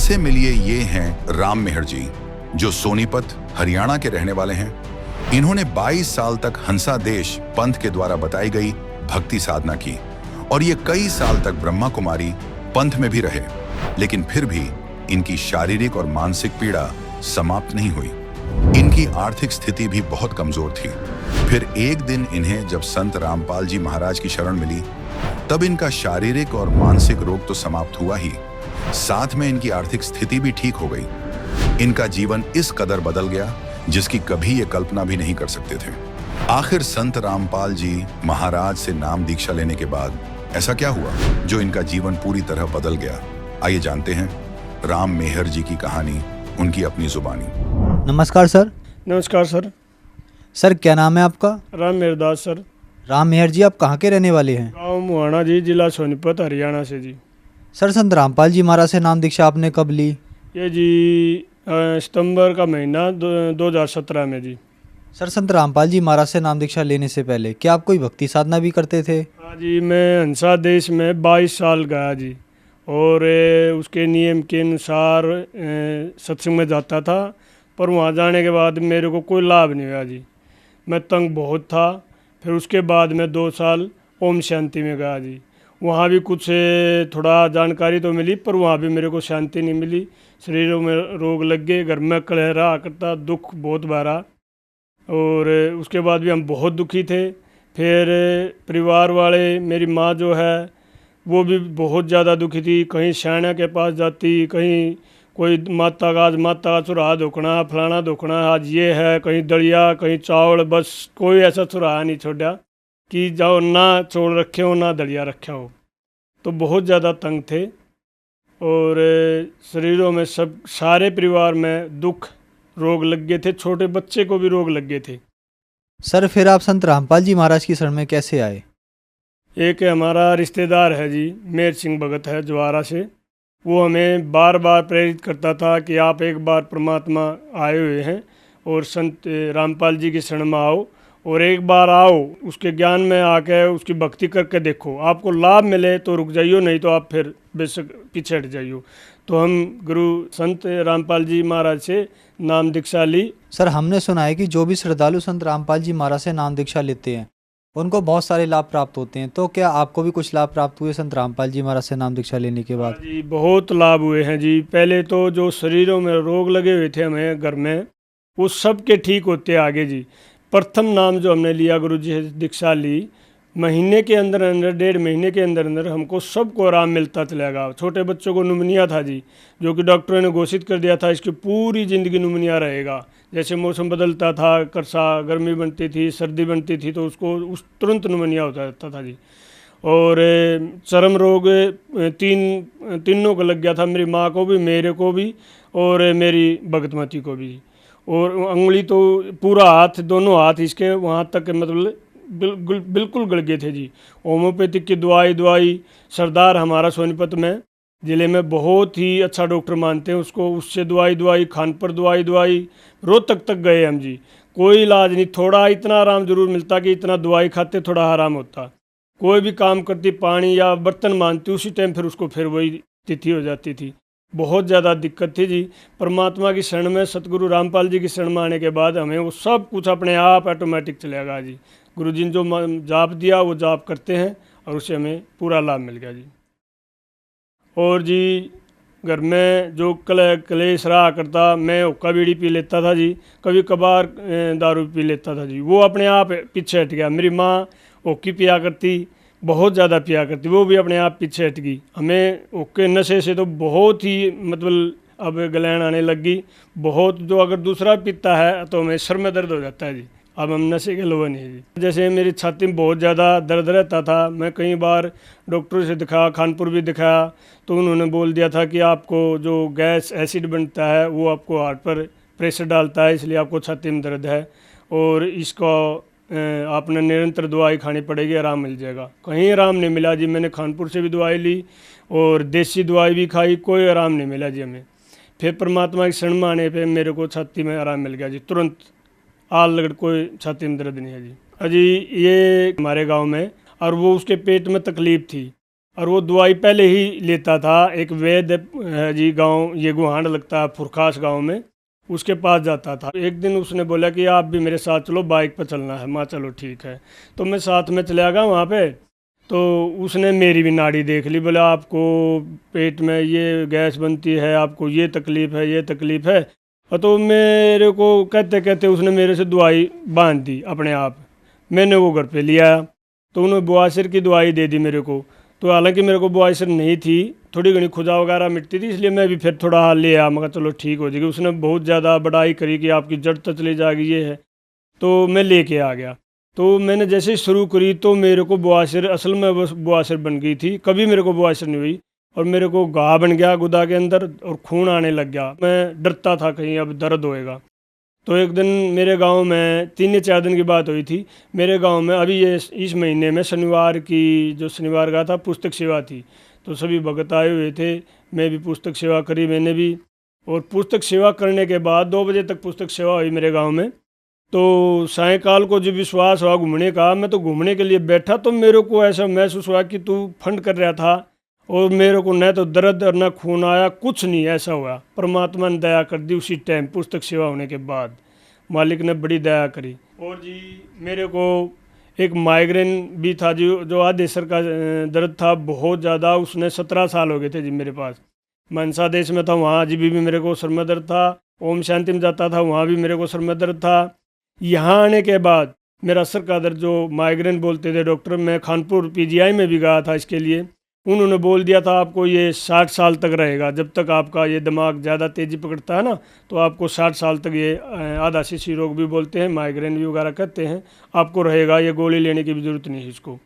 इनसे मिलिए, ये हैं राम मेहर जी, जो सोनीपत हरियाणा के रहने वाले हैं। इन्होंने 22 साल तक हंसा देश पंथ के द्वारा बताई गई भक्ति साधना की और ये कई साल तक ब्रह्मा कुमारी पंथ में भी रहे, लेकिन फिर भी इनकी शारीरिक और मानसिक पीड़ा समाप्त नहीं हुई। इनकी आर्थिक स्थिति भी बहुत कमजोर थी। फिर एक दिन इन्हें जब संत रामपाल जी महाराज की शरण मिली, तब इनका शारीरिक और मानसिक रोग तो समाप्त हुआ ही, साथ में इनकी आर्थिक स्थिति भी ठीक हो गई। इनका जीवन इस कदर बदल गया जिसकी कभी ये कल्पना भी नहीं कर सकते थे। आखिर संत रामपाल जी महाराज से नाम दीक्षा लेने के बाद ऐसा क्या हुआ जो इनका जीवन पूरी तरह बदल गया? आइए जानते हैं राम मेहर जी की कहानी, उनकी अपनी जुबानी। नमस्कार सर। नमस्कार सर। सर क्या नाम है आपका? राम मेहरदास सर। राम मेहर जी, आप कहाँ के रहने वाले हैं? गाँव मुहाना जी, जिला सोनीपत, हरियाणा से जी। सर संत रामपाल जी महाराज से नाम दीक्षा आपने कब ली? ये जी सितंबर का महीना 2017 में जी। सर संत रामपाल जी महाराज से नाम दीक्षा लेने से पहले क्या आप कोई भक्ति साधना भी करते थे? हाँ जी, मैं हंसा देश में 22 साल गया जी और उसके नियम के अनुसार सत्संग में जाता था, पर वहाँ जाने के बाद मेरे को कोई लाभ नहीं हुआ जी। मैं तंग बहुत था। फिर उसके बाद मैं 2 साल ओम शांति में गया जी। वहाँ भी कुछ थोड़ा जानकारी तो मिली, पर वहाँ भी मेरे को शांति नहीं मिली। शरीरों में रोग लग गए, घर में कलह रहा करता, दुख बहुत भरा, और उसके बाद भी हम बहुत दुखी थे। फिर परिवार वाले, मेरी माँ जो है वो भी बहुत ज़्यादा दुखी थी। कहीं शाना के पास जाती, कहीं कोई माता का चुराहा धोखना, फलाना धोखना, आज ये है, कहीं दलिया, कहीं चावल, बस कोई ऐसा चुराहा नहीं छोड़ा कि जाओ ना चौल रखे हो ना दलिया रखा हो। तो बहुत ज़्यादा तंग थे और शरीरों में सब सारे परिवार में दुख रोग लग गए थे, छोटे बच्चे को भी रोग लग गए थे। सर फिर आप संत रामपाल जी महाराज की शरण में कैसे आए? एक हमारा रिश्तेदार है जी, मेहर सिंह भगत है जवारा से, वो हमें बार बार प्रेरित करता था कि आप एक बार परमात्मा आए हुए हैं और संत रामपाल जी की शरण में आओ और एक बार आओ, उसके ज्ञान में आके उसकी भक्ति करके देखो, आपको लाभ मिले तो रुक जाइयो, नहीं तो आप फिर बेशक पीछे हट जाइयो। तो हम गुरु संत रामपाल जी महाराज से नाम दीक्षा ली। सर हमने सुना है कि जो भी श्रद्धालु संत रामपाल जी महाराज से नाम दीक्षा लेते हैं उनको बहुत सारे लाभ प्राप्त होते हैं, तो क्या आपको भी कुछ लाभ प्राप्त हुए संत रामपाल जी महाराज से नाम दीक्षा लेने के बाद? जी बहुत लाभ हुए हैं जी। पहले तो जो शरीरों में रोग लगे हुए थे हमें घर में, वो सब के ठीक होते आगे जी। प्रथम नाम जो हमने लिया, गुरु जी से दीक्षा ली, महीने के अंदर अंदर, 1.5 महीने के अंदर अंदर हमको सबको आराम मिलता चलेगा। छोटे बच्चों को नुमनिया था जी, जो कि डॉक्टरों ने घोषित कर दिया था इसकी पूरी ज़िंदगी नुमनिया रहेगा। जैसे मौसम बदलता था, करसा गर्मी बनती थी, सर्दी बनती थी, तो उसको उस तुरंत नुमनिया होता रहता था जी। और चर्म रोग तीनों को लग गया था, मेरी माँ को भी, मेरे को भी और मेरी भगतमती को भी। और उंगली तो पूरा हाथ, दोनों हाथ इसके वहाँ तक मतलब बिल्कुल गल गए थे जी। होम्योपैथिक की दवाई सरदार हमारा सोनीपत में ज़िले में बहुत ही अच्छा डॉक्टर मानते हैं उसको, उससे दवाई खानपुर दवाई रोहतक तक गए हम जी, कोई इलाज नहीं। थोड़ा इतना आराम जरूर मिलता कि इतना दवाई खाते थोड़ा आराम होता। कोई भी काम करती, पानी या बर्तन मानती, उसी टाइम फिर उसको फिर वही तिथि हो जाती थी। बहुत ज़्यादा दिक्कत थी जी। परमात्मा की शरण में, सतगुरु रामपाल जी की शरण में आने के बाद हमें वो सब कुछ अपने आप ऑटोमेटिक चलेगा जी। गुरु जी ने जो जाप दिया वो जाप करते हैं और उससे हमें पूरा लाभ मिल गया जी। और जी घर में जो कलेश रहा करता, मैं हुक्का बीड़ी पी लेता था जी, कभी कभार दारू पी लेता था जी, वो अपने आप पीछे हट गया। मेरी माँ हुक्की पिया करती, बहुत ज़्यादा पिया करती, वो भी अपने आप पीछे हट गई। हमें हुक्के नशे से तो बहुत ही मतलब अब गलैन आने लग गई बहुत। जो अगर दूसरा पीता है तो हमें सर में दर्द हो जाता है जी। अब हम नशे के लोग नहीं है जी। जैसे मेरी छाती में बहुत ज़्यादा दर्द रहता था, मैं कई बार डॉक्टर से दिखाया, खानपुर भी दिखाया, तो उन्होंने बोल दिया था कि आपको जो गैस एसिड बनता है वो आपको हार्ट पर प्रेशर डालता है, इसलिए आपको छाती में दर्द है और इसको आपने निरंतर दवाई खानी पड़ेगी, आराम मिल जाएगा। कहीं आराम नहीं मिला जी। मैंने खानपुर से भी दवाई ली और देसी दवाई भी खाई, कोई आराम नहीं मिला जी हमें। फिर परमात्मा की शरण में आने पे मेरे को छाती में आराम मिल गया जी, तुरंत आल लगड़, कोई छाती में दर्द नहीं है जी। अजी ये हमारे गांव में, और वो उसके पेट में तकलीफ़ थी और वो दवाई पहले ही लेता था। एक वैद्य है जी, गांव ये गुहांड लगता है फुरखास गांव में, उसके पास जाता था। एक दिन उसने बोला कि आप भी मेरे साथ चलो, बाइक पर चलना है। मैं चलो ठीक है, तो मैं साथ में चला गया वहाँ पे। तो उसने मेरी भी नाड़ी देख ली, बोला आपको पेट में ये गैस बनती है, आपको ये तकलीफ़ है, ये तकलीफ़ है। और तो मेरे को कहते कहते उसने मेरे से दवाई बांध दी अपने आप। मैंने वो घर पे लिया, तो उन्होंने बवासीर की दवाई दे दी मेरे को। तो हालांकि मेरे को बवासीर नहीं थी, थोड़ी घनी खुजा वगैरह मिटती थी, इसलिए मैं भी फिर थोड़ा हाल ले आया। मगर चलो ठीक हो जाएगी। उसने बहुत ज़्यादा बड़ाई करी कि आपकी जड़ तो चली जाएगी, ये है। तो मैं लेके आ गया। तो मैंने जैसे ही शुरू करी तो मेरे को बवासीर, असल में बवासीर बन गई थी, कभी मेरे को बवासीर नहीं हुई। और मेरे को घाव बन गया गुदा के अंदर और खून आने लग गया। मैं डरता था कहीं अब दर्द होएगा। तो एक दिन मेरे गांव में 3 या 4 दिन की बात हुई थी। मेरे गांव में अभी ये इस महीने में शनिवार की, जो शनिवार का था, पुस्तक सेवा थी। तो सभी भगत आए हुए थे, मैं भी पुस्तक सेवा करी मैंने भी। और पुस्तक सेवा करने के बाद 2 बजे तक पुस्तक सेवा हुई मेरे गांव में। तो सायंकाल को जब विश्वास हुआ घूमने का, मैं तो घूमने के लिए बैठा, तो मेरे को ऐसा महसूस हुआ कि तू फंड कर रहा था। और मेरे को न तो दर्द और न खून आया, कुछ नहीं ऐसा हुआ। परमात्मा ने दया कर दी उसी टाइम, पुस्तक सेवा होने के बाद मालिक ने बड़ी दया करी। और जी मेरे को एक माइग्रेन भी था, जो आधे सर का दर्द था बहुत ज़्यादा। उसने 17 साल हो गए थे जी मेरे पास। मनसा देश में था, वहाँ जी भी मेरे को सर में दर्द था। ओम शांति में जाता था, वहाँ भी मेरे को सर में दर्द था। यहाँ आने के बाद मेरा सर का दर्द, जो माइग्रेन बोलते थे डॉक्टर, मैं खानपुर पीजीआई में भी गया था इसके लिए। उन्होंने बोल दिया था आपको ये 60 साल तक रहेगा। जब तक आपका ये दिमाग ज़्यादा तेज़ी पकड़ता है ना, तो आपको 60 साल तक ये आधा शीशी रोग भी बोलते हैं, माइग्रेन भी वगैरह कहते हैं, आपको रहेगा। ये गोली लेने की भी ज़रूरत नहीं है इसको।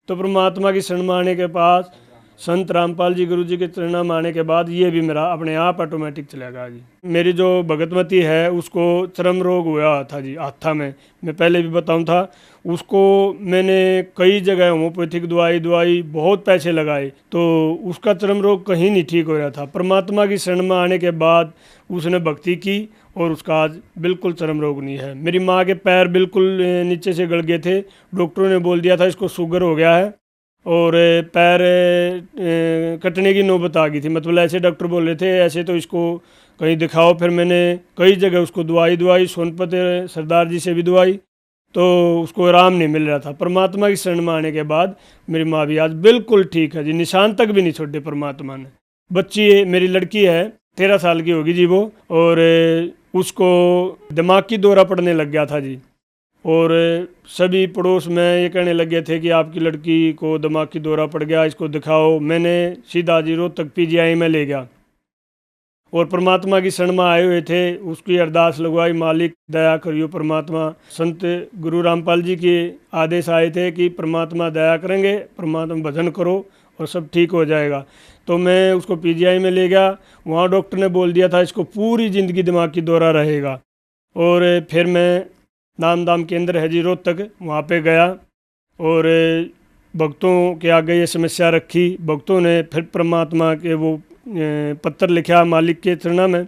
तो परमात्मा की शरण में आने के पास, संत रामपाल जी गुरु जी के चरणों में आने के बाद ये भी मेरा अपने आप ऑटोमेटिक चला गया जी। मेरी जो भगतमती है उसको चर्म रोग हुआ था जी हाथा में। मैं पहले भी बताऊं था, उसको मैंने कई जगह होम्योपैथिक दवाई बहुत पैसे लगाए, तो उसका चर्म रोग कहीं नहीं ठीक हो रहा था। परमात्मा की शरण में आने के बाद उसने भक्ति की और उसका आज बिल्कुल चर्म रोग नहीं है। मेरी माँ के पैर बिल्कुल नीचे से गड़ गए थे, डॉक्टरों ने बोल दिया था इसको शुगर हो गया है और पैर कटने की नौबत आ गई थी। मतलब ऐसे डॉक्टर बोल रहे थे, ऐसे तो इसको कहीं दिखाओ। फिर मैंने कई जगह उसको दवाई सोनपत सरदार जी से भी दवाई, तो उसको आराम नहीं मिल रहा था। परमात्मा की शरण में आने के बाद मेरी माँ भी आज बिल्कुल ठीक है जी, निशान तक भी नहीं छोड़े परमात्मा ने। बच्ची मेरी लड़की है, 13 साल की होगी जी वो, और उसको दिमाग की दौरा पड़ने लग गया था जी। और सभी पड़ोस में ये कहने लगे थे कि आपकी लड़की को दिमाग की दौरा पड़ गया, इसको दिखाओ। मैंने सीधा जी रोहतक पीजीआई में ले गया और परमात्मा की शरण में आए हुए थे, उसकी अरदास लगवाई, मालिक दया करियो परमात्मा। संत गुरु रामपाल जी के आदेश आए थे कि परमात्मा दया करेंगे, परमात्मा भजन करो और सब ठीक हो जाएगा। तो मैं उसको पीजीआई में ले गया। वहाँ डॉक्टर ने बोल दिया था इसको पूरी ज़िंदगी दिमाग की दौरा रहेगा। और फिर मैं नाम दाम केंद्र है जी रोहतक, वहाँ पे गया और भक्तों के आगे ये समस्या रखी। भक्तों ने फिर परमात्मा के वो पत्र लिखा मालिक के चरणों में,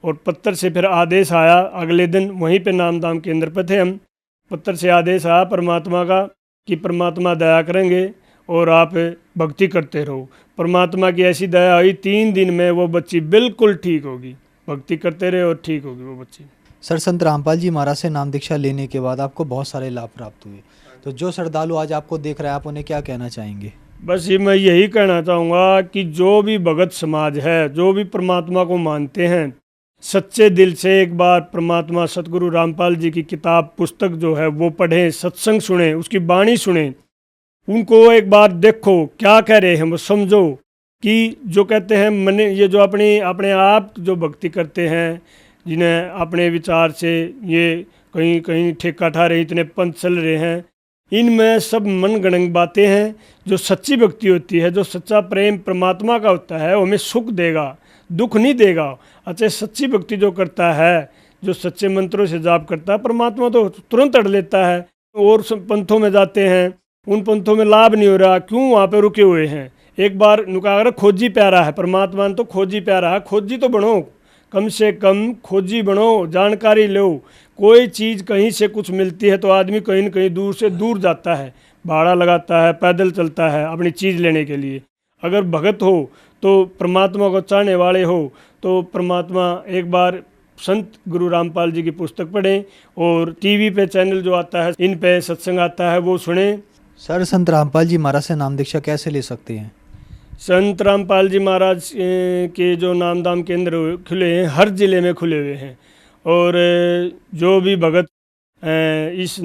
और पत्र से फिर आदेश आया। अगले दिन वहीं पे नाम दाम केंद्र पे थे हम, पत्र से आदेश आया परमात्मा का कि परमात्मा दया करेंगे और आप भक्ति करते रहो। परमात्मा की ऐसी दया हुई, 3 दिन में वो बच्ची बिल्कुल ठीक होगी। भक्ति करते रहे और ठीक होगी वो बच्ची। सर, संत रामपाल जी महाराज से नाम दीक्षा लेने के बाद आपको बहुत सारे लाभ प्राप्त हुए, तो जो श्रद्धालु आज आपको देख रहा है, आप उन्हें क्या कहना चाहेंगे? बस ये मैं यही कहना चाहूँगा कि जो भी भगत समाज है, जो भी परमात्मा को मानते हैं, सच्चे दिल से एक बार परमात्मा सतगुरु रामपाल जी की किताब पुस्तक जो है वो पढ़ें, सत्संग सुने, उसकी वाणी सुने, उनको एक बार देखो क्या कह रहे हैं वो समझो। कि जो कहते हैं मन, ये जो अपने आप जो भक्ति करते हैं, जिन्हें अपने विचार से ये कहीं कहीं ठेका ठा रहे, इतने पंथ चल रहे हैं, इनमें सब मन गणंग बातें हैं। जो सच्ची भक्ति होती है, जो सच्चा प्रेम परमात्मा का होता है, वो हमें सुख देगा, दुख नहीं देगा। अच्छा, सच्ची भक्ति जो करता है, जो सच्चे मंत्रों से जाप करता है, परमात्मा तो तुरंत अड़ लेता है। और सब पंथों में जाते हैं, उन पंथों में लाभ नहीं हो रहा, क्यों? वहाँ पे रुके हुए हैं। एक बार नुका अगर खोजी प्यारा है, परमात्मा तो खोजी प्यारा है, खोजी तो बनो, कम से कम खोजी बनो, जानकारी लो। कोई चीज़ कहीं से कुछ मिलती है तो आदमी कहीं न कहीं दूर से दूर जाता है, भाड़ा लगाता है, पैदल चलता है अपनी चीज़ लेने के लिए। अगर भगत हो तो परमात्मा को चाहने वाले हो तो परमात्मा एक बार संत गुरु रामपाल जी की पुस्तक पढ़ें और टीवी पे चैनल जो आता है इन पे सत्संग आता है वो सुने। सर संत रामपाल जी महाराज से नाम दीक्षा कैसे ले सकते हैं? संत रामपाल जी महाराज के जो नामदान केंद्र खुले हैं हर ज़िले में खुले हुए हैं और जो भी भगत इस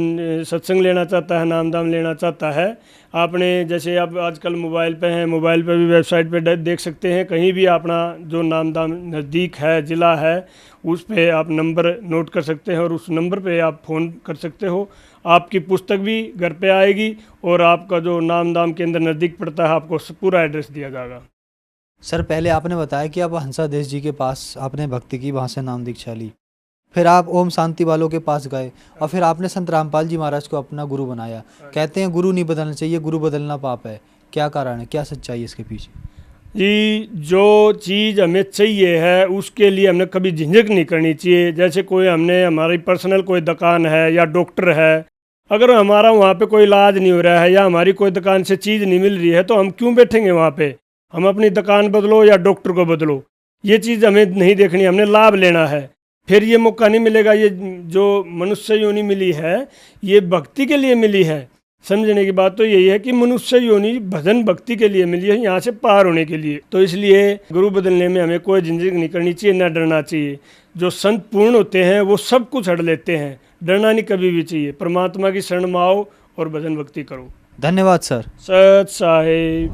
सत्संग लेना चाहता है, नामदान लेना चाहता है, आपने जैसे आप आजकल मोबाइल पे हैं, मोबाइल पे भी वेबसाइट पे देख सकते हैं, कहीं भी अपना जो नामदान नज़दीक है ज़िला है उस पे आप नंबर नोट कर सकते हैं और उस नंबर पे आप फ़ोन कर सकते हो। आपकी पुस्तक भी घर पे आएगी और आपका जो नामदान केंद्र नज़दीक पड़ता है आपको पूरा एड्रेस दिया जाएगा। सर पहले आपने बताया कि आप हंसा देश जी के पास आपने भक्ति की, वहाँ से नाम दीक्षा ली, फिर आप ओम शांति वालों के पास गए और फिर आपने संत रामपाल जी महाराज को अपना गुरु बनाया। कहते हैं गुरु नहीं बदलना चाहिए, गुरु बदलना पाप है, क्या कारण है, क्या सच्चाई है इसके पीछे? जी, जो चीज़ हमें चाहिए है उसके लिए हमने कभी झिझक नहीं करनी चाहिए। जैसे कोई हमने हमारी पर्सनल कोई दुकान है या डॉक्टर है, अगर हमारा वहाँ पे कोई इलाज नहीं हो रहा है या हमारी कोई दुकान से चीज़ नहीं मिल रही है तो हम क्यों बैठेंगे वहाँ पे? हम अपनी दुकान बदलो या डॉक्टर को बदलो, ये चीज़ हमें नहीं देखनी, हमने लाभ लेना है। फिर ये मौका नहीं मिलेगा। ये जो मनुष्य योनि मिली है ये भक्ति के लिए मिली है। समझने की बात तो यही है कि मनुष्य योनि भजन भक्ति के लिए मिली है, यहाँ से पार होने के लिए। तो इसलिए गुरु बदलने में हमें कोई झिझक नहीं करनी चाहिए, न डरना चाहिए। जो संत पूर्ण होते हैं वो सब कुछ हट लेते हैं, डरना नहीं कभी भी चाहिए। परमात्मा की शरण में आओ और भजन भक्ति करो। धन्यवाद सर। सत साहिब।